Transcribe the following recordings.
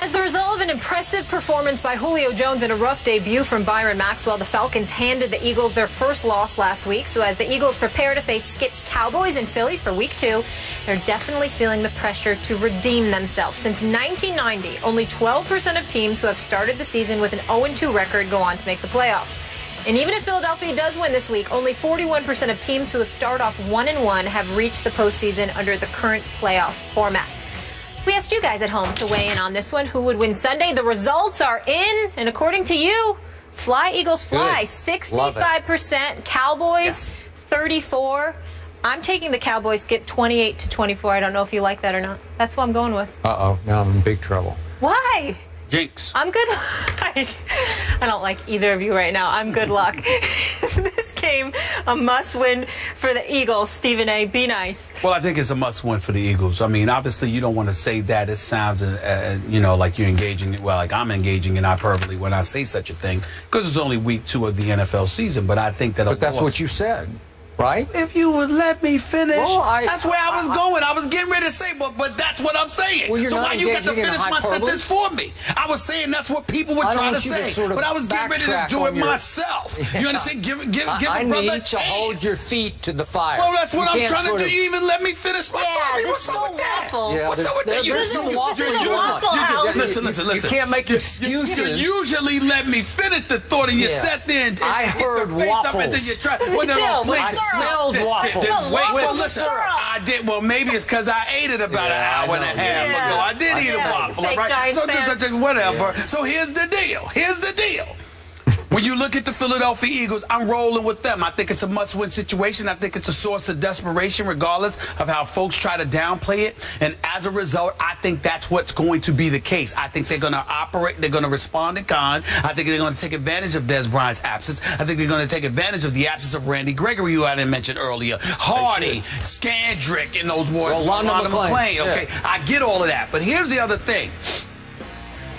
As the result of an impressive performance by Julio Jones and a rough debut from Byron Maxwell, the Falcons handed the Eagles their first loss last week. So as the Eagles prepare to face Skip's Cowboys in Philly for Week 2, they're definitely feeling the pressure to redeem themselves. Since 1990, only 12% of teams who have started the season with an 0-2 record go on to make the playoffs. And even if Philadelphia does win this week, only 41% of teams who have started off 1-1 have reached the postseason under the current playoff format. We asked you guys at home to weigh in on this one. Who would win Sunday? The results are in, and according to you, fly, Eagles, fly. 65%, Cowboys, 34%. I'm taking the Cowboys, Skip, 28-24. I don't know if you like that or not. That's what I'm going with. Uh-oh, now I'm in big trouble. Why? Jinx. I'm good. I don't like either of you right now. I'm good luck. Is this game a must-win for the Eagles? Stephen A., be nice. Well, I think it's a must-win for the Eagles. I mean, obviously, you don't want to say that. It sounds, like you're engaging, well, like I'm engaging in hyperbole when I say such a thing, because it's only week 2 of the NFL season. But I think that. But that's what you said. Right? If you would let me finish, well, that's where I was going. I was getting ready to say, but that's what I'm saying. Well, so why you got to finish my sentence for me? I was saying that's what people were trying to say, but I was getting ready to do it myself. Yeah. You understand? Give a brother a chance. I need to hold your feet to the fire. Well, that's what I'm trying to do. You even let me finish my thought. What's up with that? Yeah, what's up with that? There's no waffle. Listen. You can't make excuses. You usually let me finish the thought, and you sat there and I heard waffles. I smelled waffles. I did. Well, maybe it's because I ate it about an hour and a half ago. I did eat a waffle, right? So whatever. So here's the deal. When you look at the Philadelphia Eagles, I'm rolling with them. I think it's a must-win situation. I think it's a source of desperation, regardless of how folks try to downplay it. And as a result, I think that's what's going to be the case. I think they're going to operate. They're going to respond in kind. I think they're going to take advantage of Des Bryant's absence. I think they're going to take advantage of the absence of Randy Gregory, who I didn't mention earlier. Hardy, Scandrick, and those boys. Rolando McClain. Okay, I get all of that. But here's the other thing.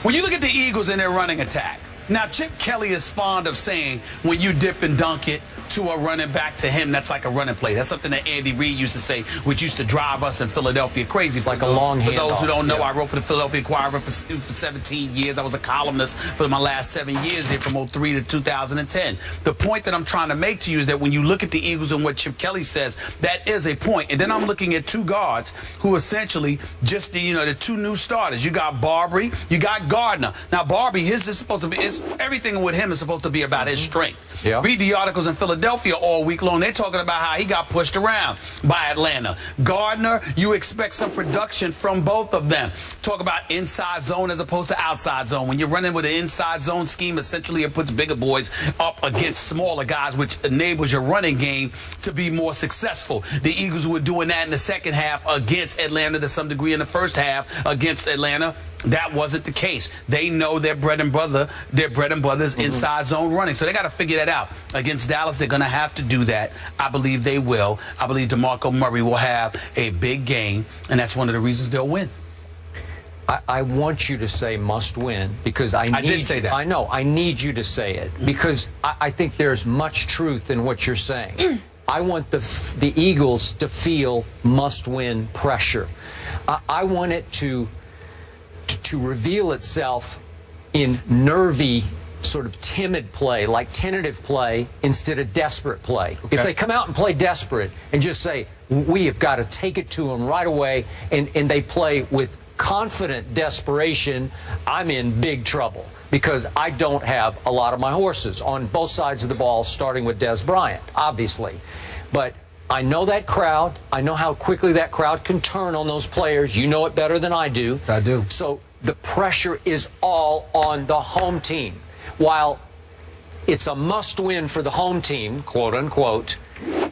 When you look at the Eagles and their running attack, now, Chip Kelly is fond of saying when you dip and dunk it to a running back to him, that's like a running play. That's something that Andy Reid used to say, which used to drive us in Philadelphia crazy. Like a long handoff. For those who don't know, I wrote for the Philadelphia Inquirer for 17 years. I was a columnist for my last 7 years there from 03 to 2010. The point that I'm trying to make to you is that when you look at the Eagles and what Chip Kelly says, that is a point. And then I'm looking at two guards who essentially just, the two new starters. You got Barbary, you got Gardner. Now, Barbary, his is supposed to be, everything with him is supposed to be about his strength. Yeah. Read the articles in Philadelphia all week long. They're talking about how he got pushed around by Atlanta. Gardner, you expect some production from both of them. Talk about inside zone as opposed to outside zone. When you're running with an inside zone scheme, essentially it puts bigger boys up against smaller guys, which enables your running game to be more successful. The Eagles were doing that in the second half against Atlanta to some degree in the first half against Atlanta. That wasn't the case. They know their bread and butter is inside zone running. So they got to figure that out. Against Dallas, they're going to have to do that. I believe they will. I believe DeMarco Murray will have a big game, and that's one of the reasons they'll win. I want you to say must win because I did say that. I know. I need you to say it because I think there's much truth in what you're saying. I want the Eagles to feel must-win pressure. I want it to reveal itself in nervy, sort of timid play, like tentative play instead of desperate play. Okay. If they come out and play desperate and just say, we have got to take it to them right away, and they play with confident desperation, I'm in big trouble because I don't have a lot of my horses on both sides of the ball, starting with Des Bryant, obviously. But I know that crowd. I know how quickly that crowd can turn on those players. You know it better than I do. I do. So the pressure is all on the home team. While it's a must-win for the home team, quote unquote,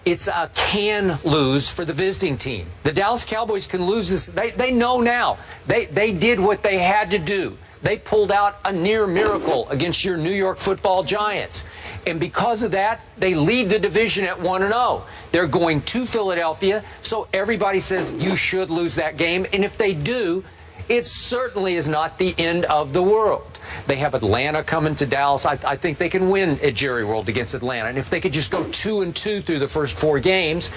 it's a can-lose for the visiting team. The Dallas Cowboys can lose this. They know now. They did what they had to do. They pulled out a near miracle against your New York Football Giants. And because of that, they lead the division at 1-0. They're going to Philadelphia, so everybody says you should lose that game. And if they do, it certainly is not the end of the world. They have Atlanta coming to Dallas. I think they can win at Jerry World against Atlanta. And if they could just go 2-2 through the first 4 games,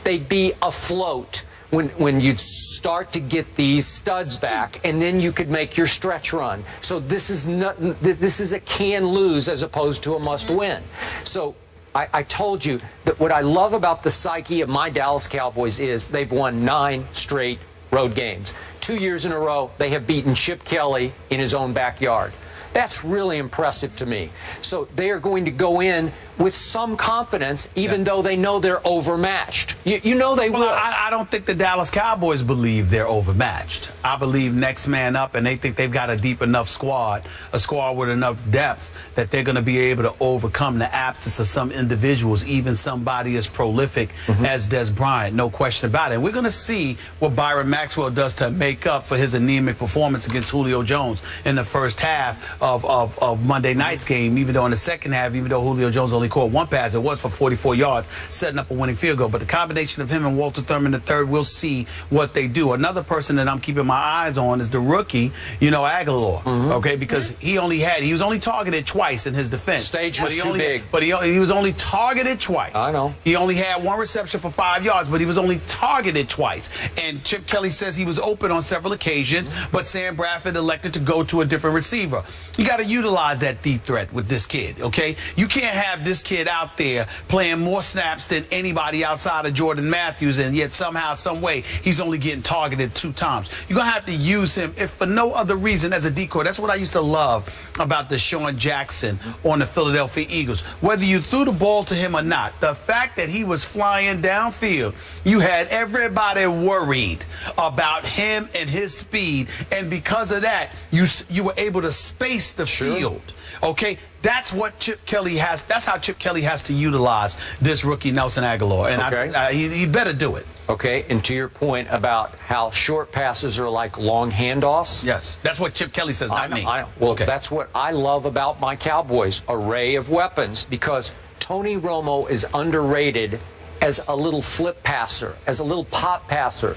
they'd be afloat when you'd start to get these studs back, and then you could make your stretch run. So this is a can lose as opposed to a must win. So I told you that what I love about the psyche of my Dallas Cowboys is they've won 9 straight road games. 2 years in a row, they have beaten Chip Kelly in his own backyard. That's really impressive to me. So they are going to go in with some confidence, even though they know they're overmatched. You know they will. I don't think the Dallas Cowboys believe they're overmatched. I believe next man up, and they think they've got a deep enough squad, a squad with enough depth, that they're going to be able to overcome the absence of some individuals, even somebody as prolific as Des Bryant, no question about it. And we're going to see what Byron Maxwell does to make up for his anemic performance against Julio Jones in the first half of Monday night's game, even though in the second half, even though Julio Jones only caught 1 pass, it was for 44 yards, setting up a winning field goal. But the combination of him and Walter Thurman III, we'll see what they do. Another person that I'm keeping my eyes on is the rookie, Aguilar, okay, because he was only targeted twice in his defense. Stage was too big. But he was only targeted twice. I know. He only had 1 reception for 5 yards, but he was only targeted twice. And Chip Kelly says he was open on several occasions, but Sam Bradford elected to go to a different receiver. You got to utilize that deep threat with this kid, okay? You can't have this kid out there playing more snaps than anybody outside of Jordan Matthews, and yet somehow, some way, he's only getting targeted 2 times. You're going to have to use him, if for no other reason, as a decoy. That's what I used to love about Deshaun Jackson on the Philadelphia Eagles. Whether you threw the ball to him or not, the fact that he was flying downfield, you had everybody worried about him and his speed, and because of that, you were able to space the field. Okay, that's what Chip Kelly has. That's how Chip Kelly has to utilize this rookie Nelson Aguilar, and he better do it. Okay, and to your point about how short passes are like long handoffs. Yes, that's what Chip Kelly says, not me. Well, that's what I love about my Cowboys, array of weapons, because Tony Romo is underrated as a little flip passer, as a little pop passer.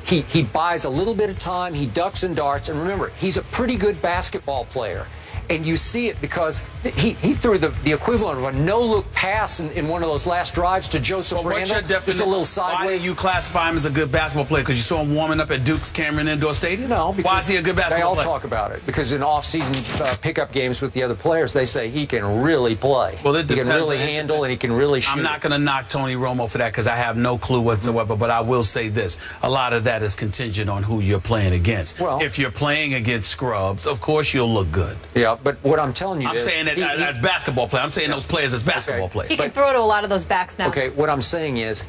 He buys a little bit of time, he ducks and darts, and remember, he's a pretty good basketball player. And you see it because he threw the equivalent of a no-look pass in one of those last drives to Joseph Randle, just a little sideways. Why do you classify him as a good basketball player? Because you saw him warming up at Duke's Cameron Indoor Stadium? No, because why is he a good basketball player? They all talk about it. Because in off-season pickup games with the other players, they say he can really play. Well, he can really handle, and he can really shoot. I'm not going to knock Tony Romo for that because I have no clue whatsoever, but I will say this. A lot of that is contingent on who you're playing against. Well, if you're playing against scrubs, of course you'll look good. Yeah, but what I'm telling you is... I'm saying that as basketball players. I'm saying those players as basketball players. He can throw to a lot of those backs now. Okay, what I'm saying is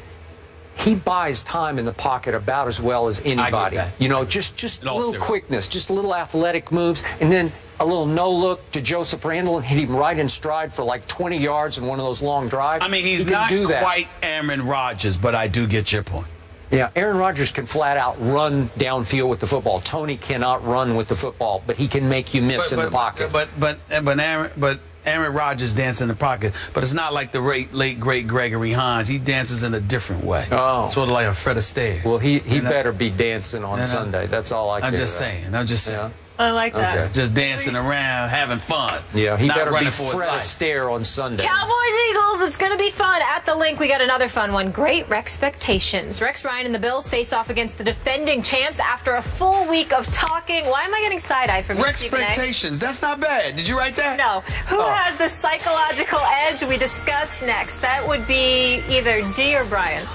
he buys time in the pocket about as well as anybody. You know, just a little quickness, just a little athletic moves, and then a little no-look to Joseph Randle and hit him right in stride for like 20 yards in one of those long drives. I mean, he's not quite Aaron Rodgers, but I do get your point. Yeah, Aaron Rodgers can flat out run downfield with the football. Tony cannot run with the football, but he can make you miss in the pocket. But Aaron Rodgers dances in the pocket, but it's not like the late great Gregory Hines. He dances in a different way. Oh, sort of like a Fred Astaire. Well, he better be dancing on Sunday. That's all I care about. I'm just saying. Yeah. I like that. Okay. Just dancing around, having fun. Yeah, he better be Fred Astaire on Sunday. Cowboys, Eagles, it's going to be fun. At the link, we got another fun one. Great Rexpectations. Rex Ryan and the Bills face off against the defending champs after a full week of talking. Why am I getting side-eye from you, Rexpectations. That's not bad. Did you write that? No. Who has the psychological edge? We discuss next. That would be either D or Brian.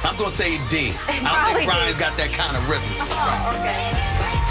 I'm going to say D. I don't think Brian's got that kind of rhythm. Oh, okay.